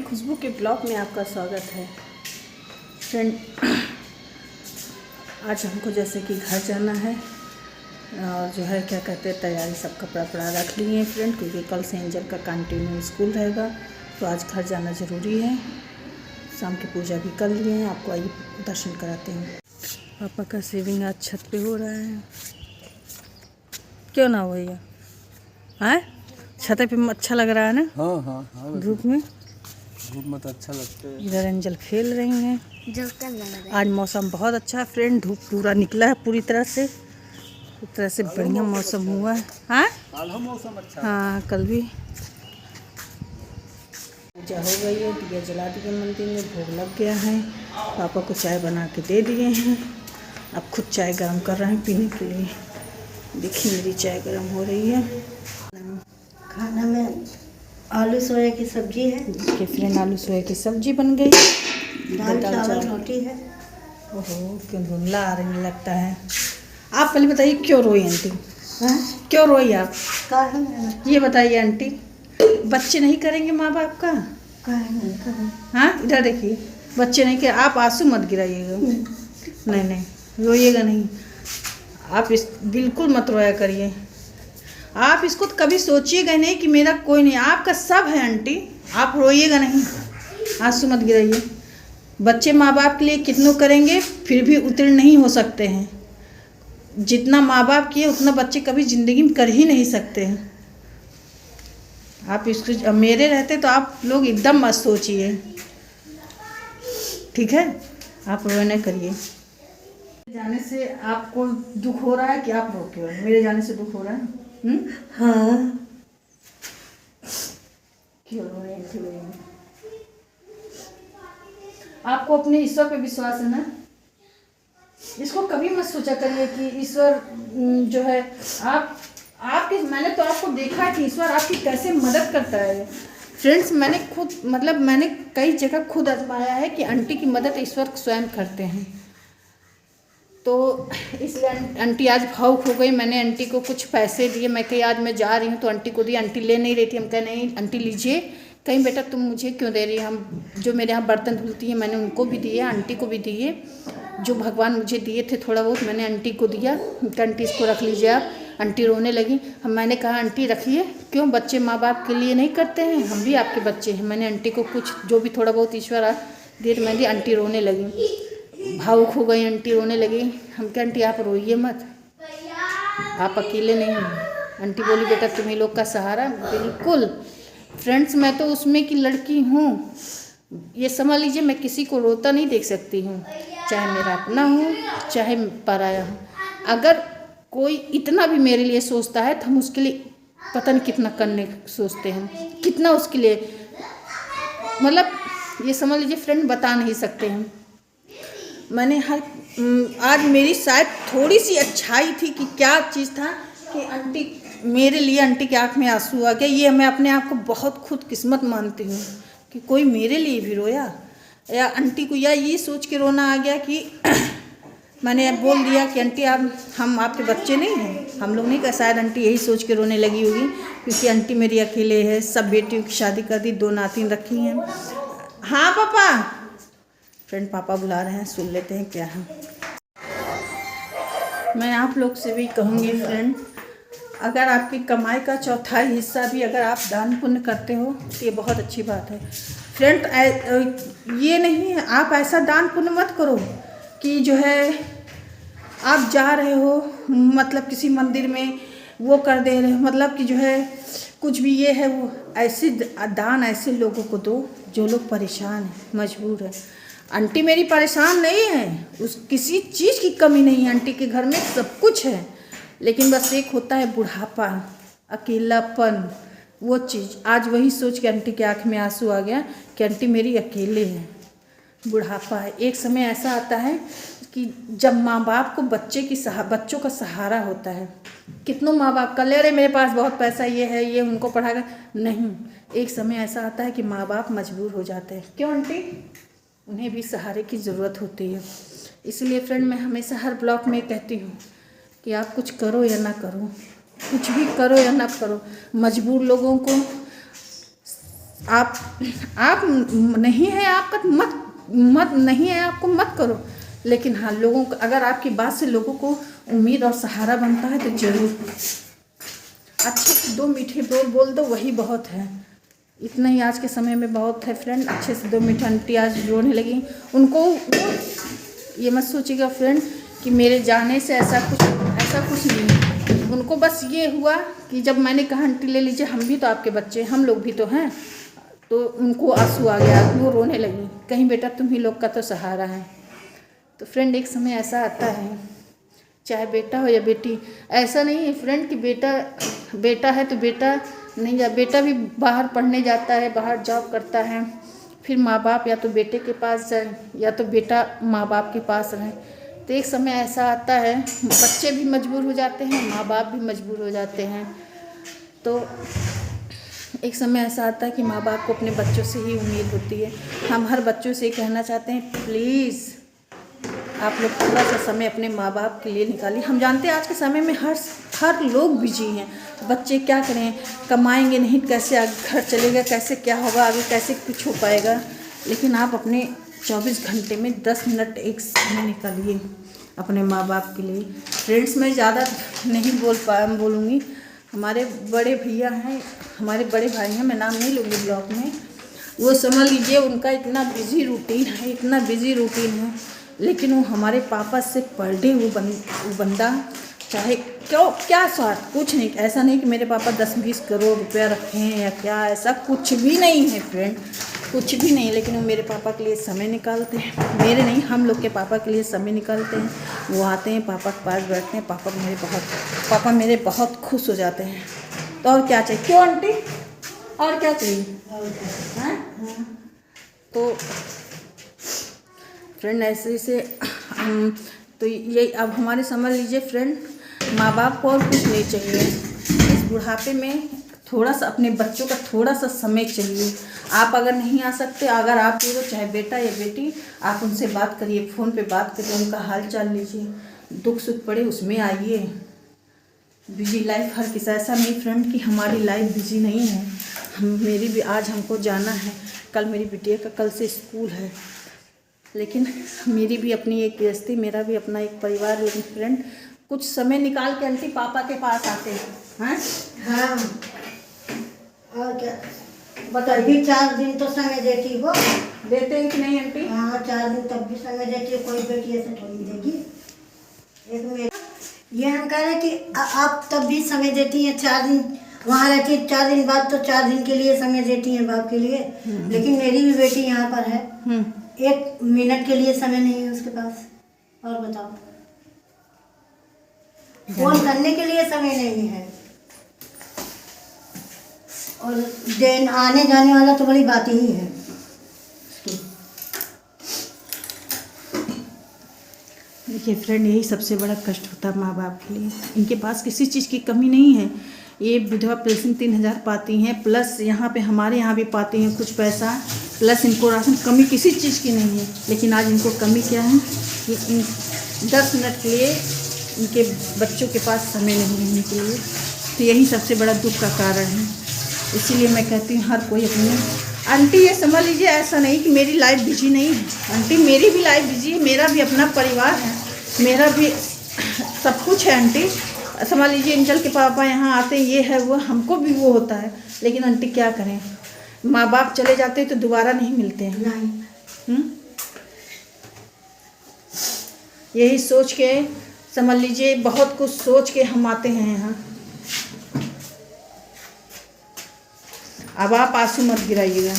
खुशबू के ब्लॉग में आपका स्वागत है। फ्रेंड, आज हमको जैसे कि घर जाना है और जो है क्या कहते हैं तैयारी सब कपड़ा वपड़ा रख लिए हैं फ्रेंड, क्योंकि कल से एंजल का कंटिन्यू स्कूल रहेगा तो आज घर जाना ज़रूरी है। शाम की पूजा भी कर लिए हैं, आपको आइए दर्शन कराते हैं। पापा का सेविंग आज छत पे हो रहा है, क्यों ना हो भैया? हाँ, छत पे अच्छा लग रहा है ना? हाँ धूप में तो अच्छा लगता है। इधर एंजल खेल रही हैं। आज मौसम बहुत अच्छा है फ्रेंड, धूप पूरा निकला है पूरी तरह से, एक तरह से बढ़िया मौसम हुआ है। हाँ मौसम अच्छा। हाँ, कल भी पूजा हो गई है, दिया जला दिए मंदिर में, भोग लग गया है। पापा को चाय बना के दे दिए हैं, अब खुद चाय गर्म कर रहे हैं पीने के लिए। देखिए मेरी चाय गर्म हो रही है। खाना में आलू सोया की सब्जी है। देखिए फ्रेंड, आलू सोया की सब्जी बन गई, दाल चावल रोटी है। ओहो, क्यों धुंधला आ रही लगता है। आप पहले बताइए क्यों रोई आंटी? हाँ? क्यों रोई आप? काहे ये बताइए आंटी, बच्चे नहीं करेंगे माँ बाप का? नहीं करें। हाँ, इधर देखिए, बच्चे नहीं कर, आप आंसू मत गिराइएगा। नहीं नहीं, रोइएगा नहीं आप, इस बिल्कुल मत रोया करिए। आप इसको तो कभी सोचिएगा नहीं कि मेरा कोई नहीं, आपका सब है आंटी। आप रोइएगा नहीं, आंसू मत गिराइए। बच्चे माँ बाप के लिए कितनों करेंगे फिर भी उत्तीर्ण नहीं हो सकते हैं। जितना माँ बाप किए उतना बच्चे कभी ज़िंदगी में कर ही नहीं सकते हैं। आप इसको, मेरे रहते तो आप लोग एकदम मत सोचिए, ठीक है? आप रोने करिए। जाने से आपको दुख हो रहा है कि आप रो के? मेरे जाने से दुख हो रहा है? हाँ। क्यों रो रहे हैं? आपको अपने ईश्वर पे विश्वास है ना? इसको कभी मत सोचा करिए कि ईश्वर जो है आपके, मैंने तो आपको देखा है कि ईश्वर आपकी कैसे मदद करता है फ्रेंड्स। मैंने खुद मैंने कई जगह खुद आजमाया है कि आंटी की मदद ईश्वर स्वयं करते हैं। तो इसलिए आंटी आज भावुक हो गई। मैंने आंटी को कुछ पैसे दिए, मैं कही आज मैं जा रही हूँ तो आंटी को दिए। आंटी ले नहीं रही थी, हम कहे नहीं आंटी लीजिए। कहीं बेटा तुम मुझे क्यों दे रही है, हम जो मेरे यहाँ बर्तन धुलती हैं मैंने उनको भी दिए, आंटी को भी दिए। जो भगवान मुझे दिए थे थोड़ा बहुत मैंने आंटी को दिया। आंटी इसको रख लीजिए आप। आंटी रोने लगी। मैंने कहा आंटी रखिए, क्यों बच्चे माँ बाप के लिए नहीं करते हैं? हम भी आपके बच्चे हैं। मैंने आंटी को कुछ जो भी थोड़ा बहुत ईश्वर दे तो मैंने दी। आंटी रोने लगी, भावुक हो गई, आंटी रोने लगी। हम कहे आंटी आप रोइए मत, आप अकेले नहीं हैं। आंटी बोली बेटा तुम्ही लोग का सहारा। बिल्कुल फ्रेंड्स, मैं तो उसमें की लड़की हूँ, ये समझ लीजिए। मैं किसी को रोता नहीं देख सकती हूँ, चाहे मेरा अपना हो चाहे पराया हो। अगर कोई इतना भी मेरे लिए सोचता है तो हम उसके लिए पता नहीं कितना करने सोचते हैं, कितना उसके लिए, मतलब ये समझ लीजिए फ्रेंड, बता नहीं सकते हैं। मैंने आज मेरी शायद थोड़ी सी अच्छाई थी कि क्या चीज़ था कि आंटी मेरे लिए, आंटी की आँख में आंसू आ गया। ये मैं अपने आप को बहुत खुद किस्मत मानती हूँ कि कोई मेरे लिए भी रोया, या आंटी को या ये सोच के रोना आ गया कि मैंने बोल दिया कि आंटी आप, हम आपके बच्चे नहीं हैं, हम लोग नहीं कर। शायद आंटी यही सोच के रोने लगी होगी, क्योंकि आंटी मेरी अकेले है, सब बेटियों की शादी कर दी, 2 नातिन रखी हैं। हाँ पापा, फ्रेंड पापा बुला रहे हैं, सुन लेते हैं क्या है। मैं आप लोग से भी कहूँगी फ्रेंड, अगर आपकी कमाई का चौथाई हिस्सा भी अगर आप दान पुण्य करते हो तो ये बहुत अच्छी बात है फ्रेंड। ये नहीं है आप ऐसा दान पुण्य मत करो कि जो है आप जा रहे हो मतलब किसी मंदिर में वो कर दे रहे हो, मतलब कि जो है कुछ भी ये है वो। ऐसे दान ऐसे लोगों को दो जो लोग परेशान हैं, मजबूर है। आंटी मेरी परेशान नहीं है, उस किसी चीज़ की कमी नहीं है, आंटी के घर में सब कुछ है, लेकिन बस एक होता है बुढ़ापा, अकेलापन, वो चीज़। आज वही सोच के आंटी की आँख में आंसू आ गया कि आंटी मेरी अकेले है, बुढ़ापा है। एक समय ऐसा आता है कि जब माँ बाप को बच्चों का सहारा होता है। कितनों माँ बाप का ले रहे मेरे पास बहुत पैसा, ये है, ये उनको पढ़ाकर नहीं। एक समय ऐसा आता है कि माँ बाप मजबूर हो जाते हैं। क्यों आंटी? उन्हें भी सहारे की ज़रूरत होती है। इसलिए फ्रेंड मैं हमेशा हर ब्लॉग में कहती हूँ कि आप कुछ करो या ना करो, कुछ भी करो या ना करो, मजबूर लोगों को आप नहीं है आपका मत नहीं है आपको मत करो, लेकिन हाँ लोगों को अगर आपकी बात से लोगों को उम्मीद और सहारा बनता है तो जरूर अच्छे से 2 मीठे बोल दो, वही बहुत है। इतना ही आज के समय में बहुत है फ्रेंड। अच्छे से 2 मीठे। आंटी आज रोने लगी। उनको ये मत सोचिएगा फ्रेंड कि मेरे जाने से ऐसा कुछ नहीं है। उनको बस ये हुआ कि जब मैंने कहा आंटी ले लीजिए, हम भी तो आपके बच्चे, हम लोग भी तो हैं, तो उनको आंसू आ गया, वो रोने लगी। कहीं बेटा तुम ही लोग का तो सहारा है। तो फ्रेंड एक समय ऐसा आता है, चाहे बेटा हो या बेटी, ऐसा नहीं है फ्रेंड कि बेटा है तो बेटा नहीं जा, बेटा भी बाहर पढ़ने जाता है, बाहर जॉब करता है, फिर माँ बाप या तो बेटे के पास जाए या तो बेटा माँ बाप के पास रहे। तो एक समय ऐसा आता है, बच्चे भी मजबूर हो जाते हैं, माँ बाप भी मजबूर हो जाते हैं। तो एक समय ऐसा आता है कि माँ बाप को अपने बच्चों से ही उम्मीद होती है। हम हर बच्चों से कहना चाहते हैं, प्लीज़ आप लोग थोड़ा सा समय अपने माँ बाप के लिए निकालिए। हम जानते हैं आज के समय में हर लोग बिजी हैं। बच्चे क्या करें, कमाएंगे नहीं, कैसे आगे घर चलेगा, कैसे क्या होगा आगे, कैसे कुछ हो पाएगा। लेकिन आप अपने 24 घंटे में 10 मिनट एक समय निकालिए अपने माँ बाप के लिए। फ्रेंड्स मैं ज़्यादा नहीं बोलूँगी। हमारे बड़े भैया हैं, हमारे बड़े भाई हैं, मैं नाम नहीं लूँगी ब्लॉग में, वो समझ लीजिए उनका इतना बिजी रूटीन है, लेकिन वो हमारे पापा से पर डे वो बंदा चाहे क्या स्वार्थ, कुछ नहीं। ऐसा नहीं कि मेरे पापा 10-20 करोड़ रुपया रखे हैं या क्या, ऐसा कुछ भी नहीं है फ्रेंड, कुछ भी नहीं। लेकिन वो मेरे पापा के लिए समय निकालते हैं, मेरे नहीं हम लोग के पापा के लिए समय निकालते हैं। वो आते हैं, पापा के पास बैठते हैं, पापा मेरे बहुत खुश हो जाते हैं। तो और क्या चाहिए, क्यों आंटी, और क्या चाहिए हैं? तो फ्रेंड ऐसे तो ये अब हमारे समझ लीजिए फ्रेंड, माँ बाप को और कुछ नहीं चाहिए। इस बुढ़ापे में थोड़ा सा अपने बच्चों का थोड़ा सा समय चाहिए। आप अगर नहीं आ सकते, अगर आप तो चाहे बेटा या बेटी, आप उनसे बात करिए, फ़ोन पे बात करिए, उनका हाल चाल लीजिए, दुख सुख पड़े उसमें आइए। बिजी लाइफ हर किसी, ऐसा नहीं फ्रेंड कि हमारी लाइफ बिजी नहीं है। मेरी भी आज हमको जाना है, कल मेरी बिटिया का कल से स्कूल है, लेकिन मेरी भी अपनी एक गृहस्थी, मेरा भी अपना एक परिवार। लेकिन फ्रेंड कुछ समय निकाल के आंटी पापा के पास आते हैं। हाँ और क्या बताइए, 4 दिन तो समय देती हो, देते हैं कि नहीं आंटी? हाँ 4 दिन तब भी समय देती है, कोई बेटी ऐसे थोड़ी देगी। एक मेरे ये हम कह रहे हैं कि आप तब भी समय देती हैं, 4 दिन वहाँ रहती है, 4 दिन बाद तो 4 दिन के लिए समय देती हैं बाप के लिए। लेकिन मेरी भी बेटी यहाँ पर है, 1 मिनट के लिए समय नहीं है उसके पास। और बताओ, फोन करने के लिए समय नहीं है, और दिन आने जाने वाला तो बड़ी बात ही है। देखिए फ्रेंड, यही सबसे बड़ा कष्ट होता है माँ बाप के लिए। इनके पास किसी चीज़ की कमी नहीं है। ये विधवा पेंशन 3000 पाती हैं, प्लस यहाँ पे हमारे यहाँ भी पाती हैं कुछ पैसा, प्लस इनको राशन, कमी किसी चीज़ की नहीं है। लेकिन आज इनको कमी क्या है कि 10 मिनट के लिए इनके बच्चों के पास समय नहीं रहने के लिए। तो यही सबसे बड़ा दुख का कारण है। इसीलिए मैं कहती हूँ हर कोई अपने, आंटी ये समझ लीजिए ऐसा नहीं कि मेरी लाइफ बिजी नहीं है, आंटी मेरी भी लाइफ बिजी है, मेरा भी अपना परिवार है, मेरा भी सब कुछ है आंटी। समझ लीजिए इंजल के पापा यहाँ आते, ये है वो, हमको भी वो होता है। लेकिन आंटी क्या करें, माँ बाप चले जाते हैं तो दोबारा नहीं मिलते हैं। नहीं यही सोच के समझ लीजिए, बहुत कुछ सोच के हम आते हैं यहाँ। अब आप आंसू मत गिराइएगा।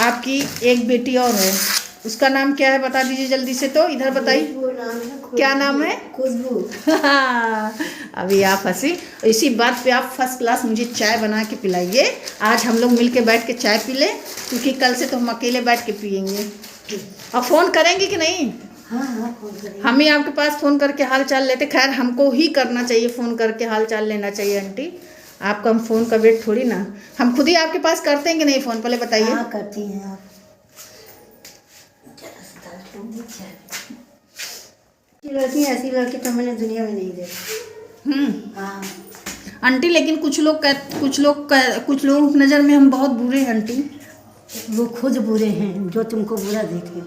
आपकी एक बेटी और है, उसका नाम क्या है बता दीजिए जल्दी से। तो इधर बताइए, क्या नाम है? खुशबू। अभी आप हंसी, इसी बात पे आप फर्स्ट क्लास मुझे चाय बना के पिलाइए। आज हम लोग मिल के बैठ के चाय पी लें, क्योंकि कल से तो हम अकेले बैठ के पियेंगे। और फ़ोन करेंगे कि नहीं? हाँ फोन करेंगे। हम ही आपके पास फ़ोन करके हाल चाल लेते। खैर हमको ही करना चाहिए, फ़ोन करके हाल चाल लेना चाहिए आंटी। आपका हम फ़ोन का वेट थोड़ी ना, हम खुद ही आपके पास करते हैं कि नहीं फ़ोन? पहले बताइए। हाँ करती हैं आप। लड़की ऐसी लड़की तो मैंने दुनिया में नहीं देखी। हाँ आंटी, लेकिन कुछ लोग की नज़र में हम बहुत बुरे हैं आंटी। वो खुद बुरे हैं जो तुमको बुरा देखे।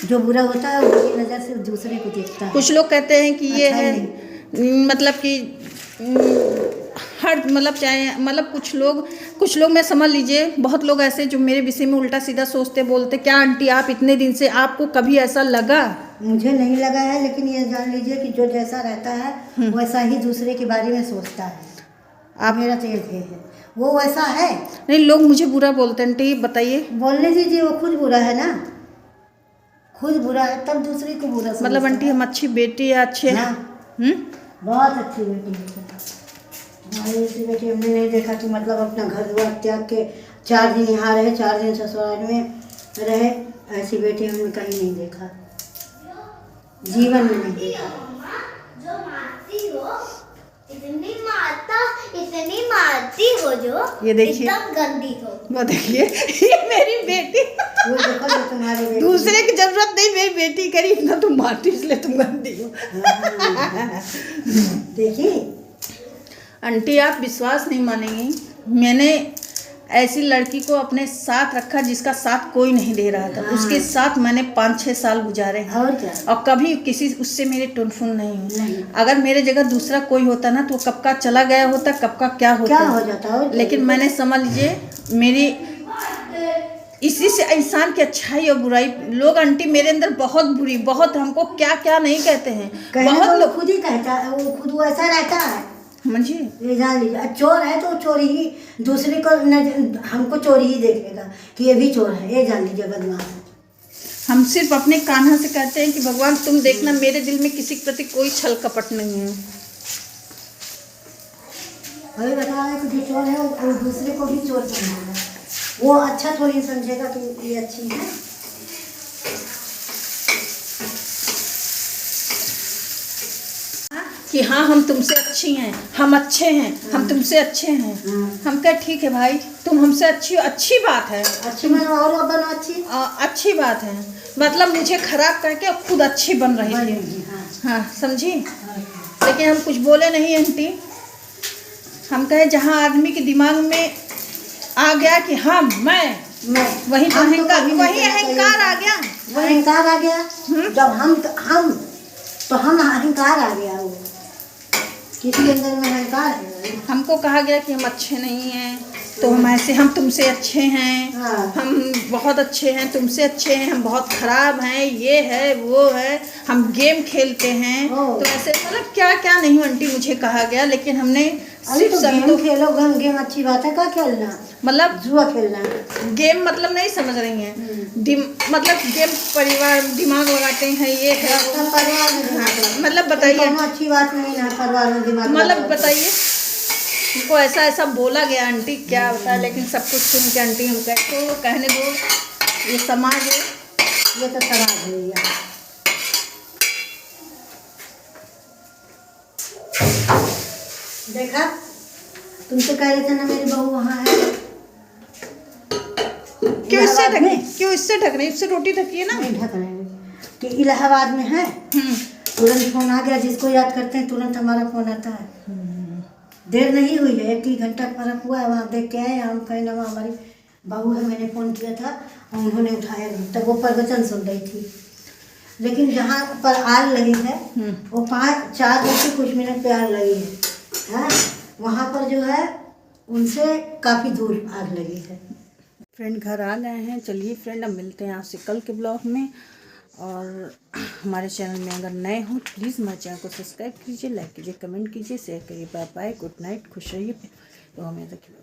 जो बुरा होता है वो बुरी नज़र से दूसरे को देखता है। कुछ लोग कहते हैं कि ये अच्छा है मतलब कि हर मतलब चाहे मतलब कुछ लोग मैं समझ लीजिए बहुत लोग ऐसे जो मेरे विषय में उल्टा सीधा सोचते बोलते। क्या आंटी आप इतने दिन से आपको कभी ऐसा लगा? मुझे नहीं लगा है, लेकिन ये जान लीजिए कि जो जैसा रहता है वैसा ही दूसरे के बारे में सोचता है। आप मेरा तो ये है वो वैसा है। नहीं, लोग मुझे बुरा बोलते हैं आंटी, बताइए। बोलने दीजिए, वो खुद बुरा है ना, खुद बुरा है तब दूसरे को बुरा समझता है। मतलब आंटी हम अच्छी बेटी या अच्छे हैं? बहुत अच्छी बेटी है हमारी। ऐसी बेटी हमने नहीं देखा कि मतलब अपना घर द्वार त्याग के 4 दिन यहाँ रहे, 4 दिन ससुराल में रहे। ऐसी बेटी हमने कहीं नहीं देखा, जीवन में नहीं देखा। जो मारती हो, इतनी मारती हो जो ये देखिए एकदम गंदी हो। वो देखिए ये मेरी बेटी। वो देखो जो तुम्हारी बेटी दूसरे की जरूरत नहीं, मेरी बेटी करी इतना तुम मारती इसलिए तुम गंदी हो। देखिए आंटी आप विश्वास नहीं मानेंगी, मैंने ऐसी लड़की को अपने साथ रखा जिसका साथ कोई नहीं दे रहा था। उसके साथ मैंने 5-6 साल गुजारे हैं और क्या। और कभी किसी उससे मेरी टुनफुन नहीं हुई। नहीं। अगर मेरे जगह दूसरा कोई होता ना तो कब का चला गया होता, कब का क्या होता, क्या हो जाता और क्या। लेकिन मैंने समझ लीजिए मेरी इसी से इंसान की अच्छाई और बुराई। लोग आंटी मेरे अंदर बहुत बुरी, बहुत हमको क्या क्या नहीं कहते हैं, बहुत लोग लोग खुद ही कहता है, वो खुद वो ऐसा रहता है। समझिए ये जान लीजिए, चोर है तो चोरी ही दूसरे को हमको चोरी ही देखेगा कि ये भी चोर है। ये जान लीजिए बदमाश है। हम सिर्फ अपने कान्हा से कहते हैं कि भगवान तुम देखना मेरे दिल में किसी के प्रति कोई छल कपट नहीं है। वही बता रहा है कि जो चोर है वो दूसरे को भी चोर समझेगा। वो अच्छा थोड़ी समझेगा कि ये अच्छी है। कि हाँ हम तुमसे अच्छी हैं, हम अच्छे हैं, हम तुमसे अच्छे हैं। हम कह ठीक है भाई तुम हमसे अच्छी हो, अच्छी बात है, अच्छी बनो और बनो अच्छी। अच्छी बात है। मतलब मुझे खराब करके खुद अच्छी बन रही थी। हाँ समझी। लेकिन हम कुछ बोले नहीं आंटी। हम कहे जहाँ आदमी के दिमाग में आ गया कि हाँ मैं वही तो अहंकार, वही अहंकार आ गया, वही अहंकार आ गया। जब हम अहंकार आ गया। वो किसी अंदर में अहंकार है। हमको कहा गया कि हम अच्छे नहीं हैं तो हम ऐसे, हम तुमसे अच्छे हैं, हम बहुत अच्छे हैं, तुमसे अच्छे हैं, हम बहुत खराब हैं, ये है वो है, हम गेम खेलते हैं। तो ऐसे मतलब क्या क्या नहीं आंटी मुझे कहा गया। लेकिन हमने सिर्फ तो गेम खेलो, गेम अच्छी बात है। क्या खेलना, मतलब जुआ खेलना। गेम मतलब नहीं समझ रही हैं, मतलब गेम परिवार दिमाग लगाते हैं, ये है परिवार में दिमाग मतलब बताइए अच्छी बात नहीं है। परिवार में दिमाग मतलब बताइए उनको ऐसा ऐसा बोला गया आंटी, क्या होता है। लेकिन सब कुछ सुन के आंटी हम कहते हो कहने दो, ये समाज है, ये तो समाज है भैया। देखा तुमसे कह रहे थे ना मेरी बहू वहाँ है। क्यों इससे ढक रही, क्यों इससे ढक रही, इससे रोटी ढकी है ना। नहीं ढक रहे कि इलाहाबाद में है। तुरंत फोन आ गया, जिसको याद करते हैं तुरंत हमारा फोन आता है। देर नहीं हुई है, 1 घंटा फर्क हुआ है। वहाँ देख के आए। हम कहे ना हमारी बहू है, मैंने फ़ोन किया था और उन्होंने उठाया नहीं। तब वो प्रवचन सुन रही थी। लेकिन जहाँ पर आग लगी है वो 4 बजे कुछ मिनट पे आग लगी है। वहाँ पर जो है उनसे काफ़ी दूर आग लगी है। फ्रेंड घर आ गए हैं। चलिए फ्रेंड अब मिलते हैं आपसे कल के ब्लॉग में। और हमारे चैनल में अगर नए हो प्लीज़ हमारे चैनल को सब्सक्राइब कीजिए, लाइक कीजिए, कमेंट कीजिए, शेयर करिए। बाय बाय, गुड नाइट, खुश रहिए। तो हमें रखिए।